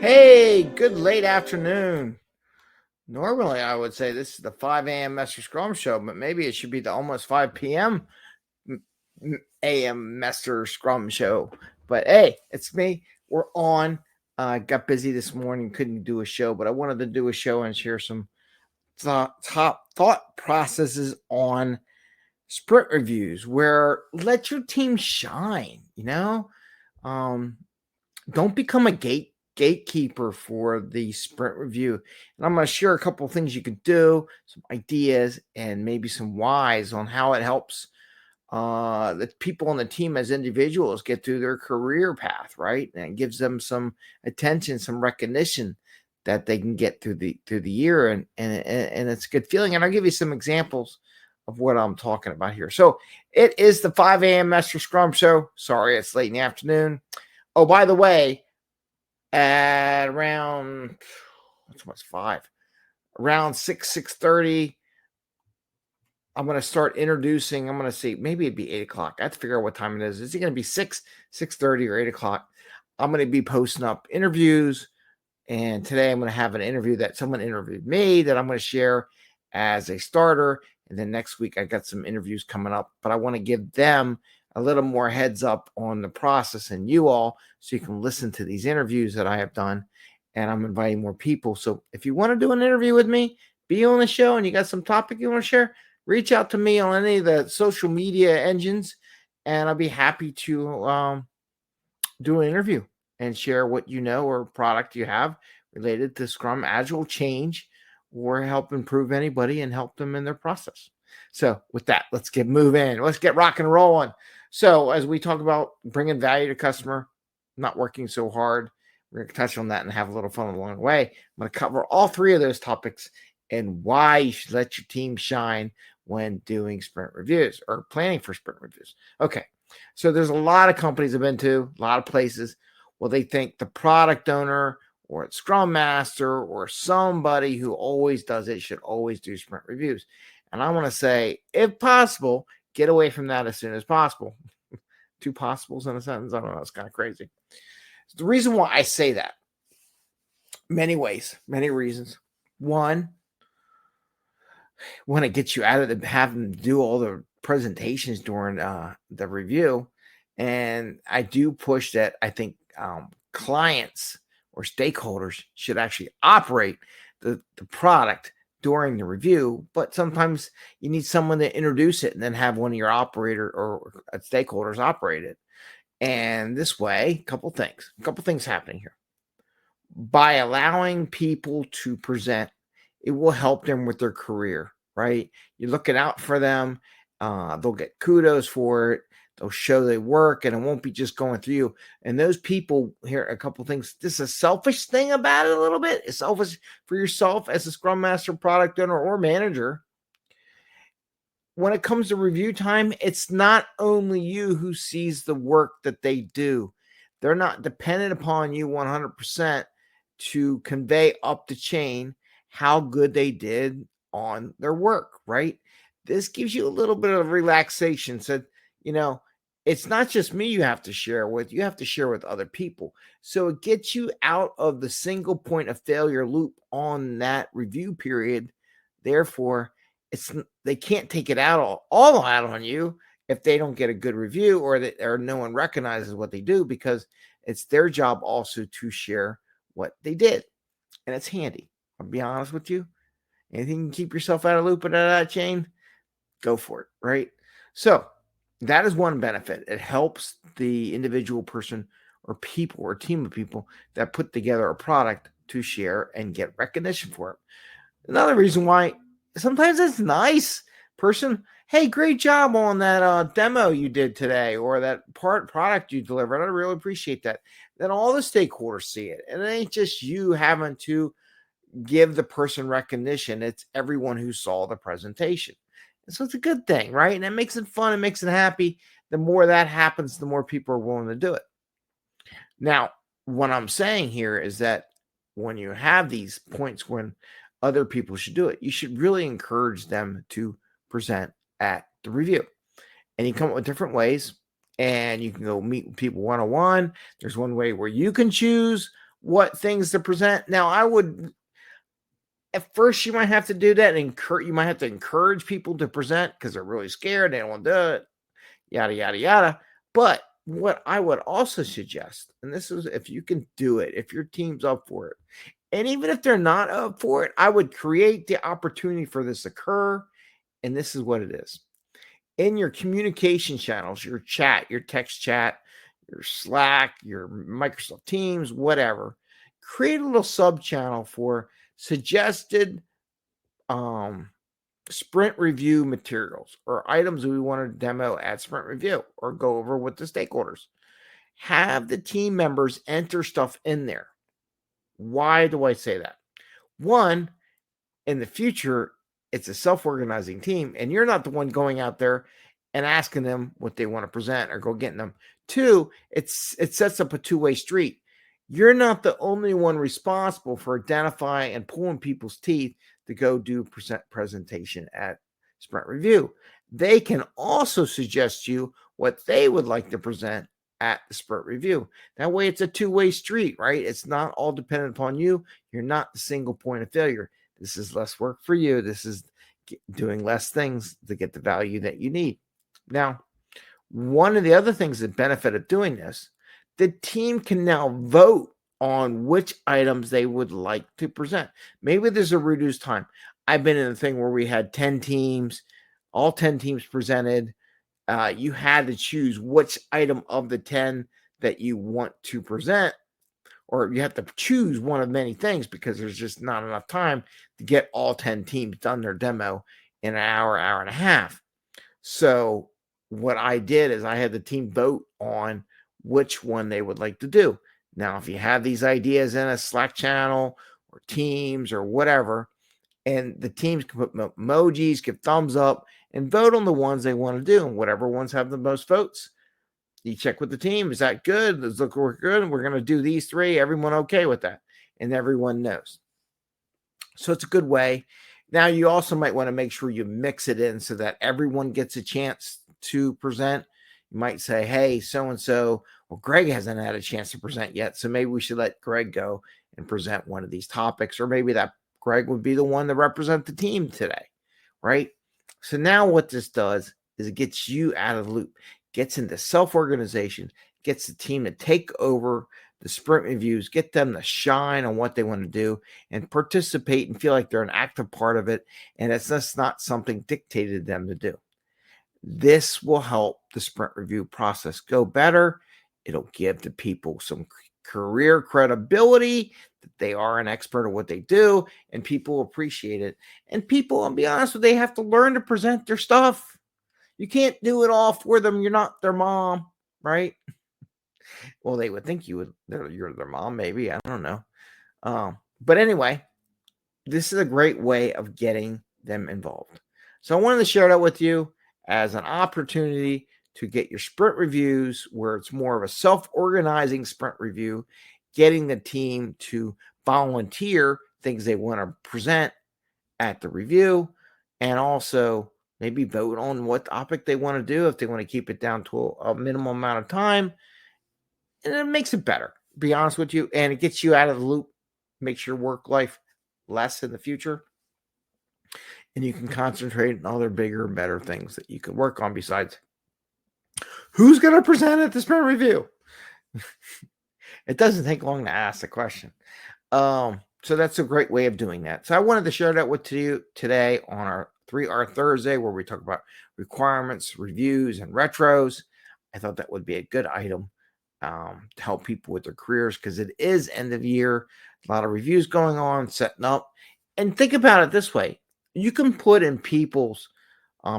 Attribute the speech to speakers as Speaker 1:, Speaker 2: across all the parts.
Speaker 1: Hey, good late afternoon. Normally, I would say this is the 5 a.m. Mester Scrum show, but maybe it should be the almost 5 p.m. a.m. Mester Scrum show. But hey, it's me. We're on. Got busy this morning, couldn't do a show, but I wanted to do a show and share some top thought processes on sprint reviews where let your team shine, don't become a gatekeeper for the sprint review. And I'm going to share a couple of things you can do, some ideas, and maybe some whys on how it helps the people on the team as individuals get through their career path, right? And it gives them some attention, some recognition that they can get through the year, and it's a good feeling. And I'll give you some examples of what I'm talking about here. So it is the 5 a.m. Mester Scrum show. Sorry, it's late in the afternoon. Oh, by the way, at around what's 5, around 6:30, I'm going to start introducing. I'm going to see, maybe it'd be 8 o'clock. I have to figure out what time it is. Is it going to be 6:30 or 8 o'clock? I'm going to be posting up interviews, and today I'm going to have an interview that someone interviewed me that I'm going to share as a starter. And then next week I got some interviews coming up, but I want to give them a little more heads up on the process and you all, so you can listen to these interviews that I have done. And I'm inviting more people. So if you want to do an interview with me, be on the show, and you got some topic you want to share, reach out to me on any of the social media engines, and I'll be happy to do an interview and share what you know or product you have related to Scrum, Agile, change, or help improve anybody and help them in their process. So with that, let's get moving. Let's get rock and rolling. So as we talk about bringing value to customer, not working so hard, we're going to touch on that and have a little fun along the way. I'm going to cover all three of those topics and why you should let your team shine when doing sprint reviews or planning for sprint reviews. Okay, so there's a lot of companies I've been to, a lot of places. Well, they think the product owner or it's Scrum Master or somebody who always does it should always do sprint reviews. And I want to say, if possible, get away from that as soon as possible. Two possibles in a sentence? I don't know. It's kind of crazy. The reason why I say that, many ways, many reasons. One, when it gets you out of having to do all the presentations during the review. And I do push that. I think clients or stakeholders should actually operate the product during the review, but sometimes you need someone to introduce it and then have one of your operator or stakeholders operate it. And this way, a couple things happening here. By allowing people to present, it will help them with their career, right? You're looking out for them. They'll get kudos for it. They'll show they work, and it won't be just going through you. And those people, here a couple things. This is a selfish thing about it a little bit. It's selfish for yourself as a Scrum Master, product owner, or manager. When it comes to review time, it's not only you who sees the work that they do. They're not dependent upon you 100% to convey up the chain how good they did on their work, right? This gives you a little bit of relaxation. So, it's not just me you have to share with, you have to share with other people. So it gets you out of the single point of failure loop on that review period. Therefore, they can't take it out all out on you if they don't get a good review or no one recognizes what they do, because it's their job also to share what they did. And it's handy. I'll be honest with you. Anything you can keep yourself out of loop and out of that chain, go for it, right? So that is one benefit. It helps the individual person or people or team of people that put together a product to share and get recognition for it. Another reason why sometimes it's nice, person, hey, great job on that demo you did today or that product you delivered. I really appreciate that. Then all the stakeholders see it. And it ain't just you having to give the person recognition. It's everyone who saw the presentation. And so it's a good thing, right? And it makes it fun. It makes it happy. The more that happens, the more people are willing to do it. Now, what I'm saying here is that when you have these points when other people should do it, you should really encourage them to present at the review. And you come up with different ways, and you can go meet with people one-on-one. There's one way where you can choose what things to present. Now, I would at first you might have to do that and you might have to encourage people to present because they're really scared, they don't want to do it, yada yada yada. But what I would also suggest, and this is if you can do it, if your team's up for it, and even if they're not up for it, I would create the opportunity for this to occur. And this is what it is. In your communication channels, your chat, your text chat, your Slack, your Microsoft Teams, whatever, create a little sub channel for suggested sprint review materials or items that we want to demo at sprint review or go over with the stakeholders. Have the team members enter stuff in there. Why do I say that? One, in the future, it's a self-organizing team, and you're not the one going out there and asking them what they want to present or go getting them. Two, it sets up a two-way street. You're not the only one responsible for identifying and pulling people's teeth to go do presentation at sprint review. They can also suggest you what they would like to present at the sprint review. That way it's a two-way street, right? It's not all dependent upon you. You're not the single point of failure. This is less work for you. This is doing less things to get the value that you need. Now, one of the other things that benefit of doing this, the team can now vote on which items they would like to present. Maybe there's a reduced time. I've been in a thing where we had 10 teams, all 10 teams presented. You had to choose which item of the 10 that you want to present, or you have to choose one of many things because there's just not enough time to get all 10 teams done their demo in an hour, hour and a half. So what I did is I had the team vote on which one they would like to do. Now, if you have these ideas in a Slack channel or Teams or whatever, and the teams can put emojis, give thumbs up, and vote on the ones they want to do. And whatever ones have the most votes, you check with the team. Is that good? Let's look, we're good. We're going to do these three. Everyone okay with that? And everyone knows. So it's a good way. Now, you also might want to make sure you mix it in so that everyone gets a chance to present. You might say, hey, so-and-so, well, Greg hasn't had a chance to present yet, so maybe we should let Greg go and present one of these topics, or maybe that Greg would be the one to represent the team today, right? So now what this does is it gets you out of the loop, gets into self-organization, gets the team to take over the sprint reviews, get them to shine on what they want to do and participate and feel like they're an active part of it, and it's just not something dictated to them to do. This will help the sprint review process go better. It'll give the people some career credibility that they are an expert at what they do, and people appreciate it. And people, I'll be honest with you, they have to learn to present their stuff. You can't do it all for them. You're not their mom, right? Well, they would think you're their mom, maybe. I don't know. But anyway, this is a great way of getting them involved. So I wanted to share that with you as an opportunity to get your sprint reviews where it's more of a self-organizing sprint review, getting the team to volunteer things they want to present at the review, and also maybe vote on what topic they want to do if they want to keep it down to a minimum amount of time. And it makes it better, to be honest with you, and it gets you out of the loop, makes your work life less in the future, and you can concentrate on other bigger and better things that you can work on besides who's going to present at the sprint review. It doesn't take long to ask the question. So that's a great way of doing that. So I wanted to share that with you today on our 3R Thursday, where we talk about requirements, reviews, and retros. I thought that would be a good item to help people with their careers because it is end of year. A lot of reviews going on, setting up. And think about it this way. You can put in people's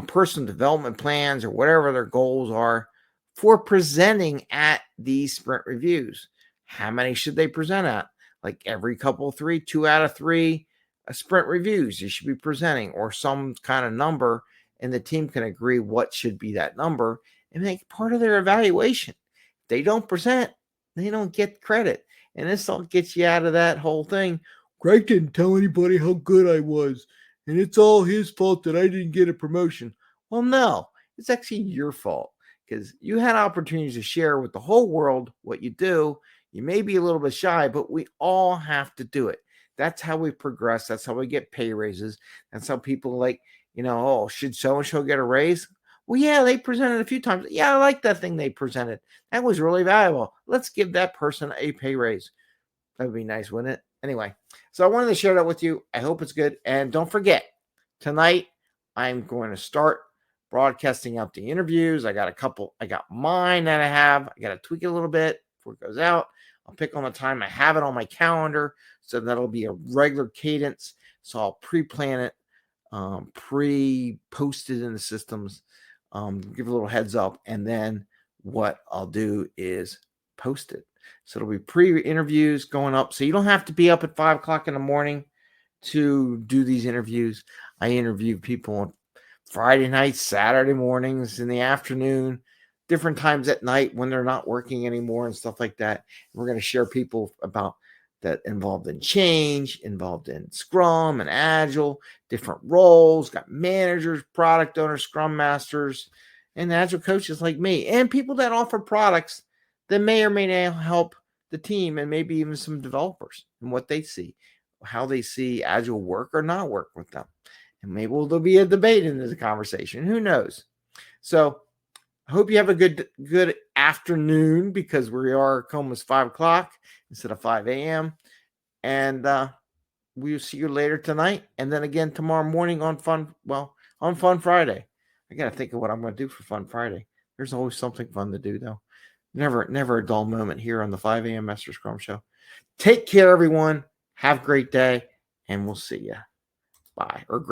Speaker 1: personal development plans or whatever their goals are for presenting at these sprint reviews. How many should they present at? Like every couple, 2 out of 3 sprint reviews you should be presenting, or some kind of number, and the team can agree what should be that number and make part of their evaluation. If they don't present, they don't get credit. And this all gets you out of that whole thing. Greg didn't tell anybody how good I was, and it's all his fault that I didn't get a promotion. Well, no, it's actually your fault because you had opportunities to share with the whole world what you do. You may be a little bit shy, but we all have to do it. That's how we progress. That's how we get pay raises. That's how people like, oh, should so-and-so get a raise? Well, yeah, they presented a few times. Yeah, I like that thing they presented. That was really valuable. Let's give that person a pay raise. That would be nice, wouldn't it? Anyway, so I wanted to share that with you. I hope it's good. And don't forget, tonight I'm going to start broadcasting out the interviews. I got a couple. I got mine that I have. I got to tweak it a little bit before it goes out. I'll pick on the time. I have it on my calendar, so that'll be a regular cadence. So I'll pre-plan it, pre-post it in the systems, give a little heads up, and then what I'll do is post it. So it'll be pre-interviews going up. So you don't have to be up at 5 o'clock in the morning to do these interviews. I interview people on Friday nights, Saturday mornings, in the afternoon, different times at night when they're not working anymore and stuff like that. We're going to share people about that involved in change, involved in Scrum and Agile, different roles, got managers, product owners, Scrum Masters, and Agile coaches like me, and people that offer products that may or may not help the team, and maybe even some developers and what they see, how they see Agile work or not work with them. And maybe there'll be a debate in this conversation. Who knows? So I hope you have a good afternoon, because we are almost 5 o'clock instead of 5 a.m. And we'll see you later tonight. And then again tomorrow morning on Fun Friday. I got to think of what I'm going to do for Fun Friday. There's always something fun to do, though. Never a dull moment here on the 5 a.m. Mester Scrum Show. Take care, everyone. Have a great day, and we'll see you. Bye. Or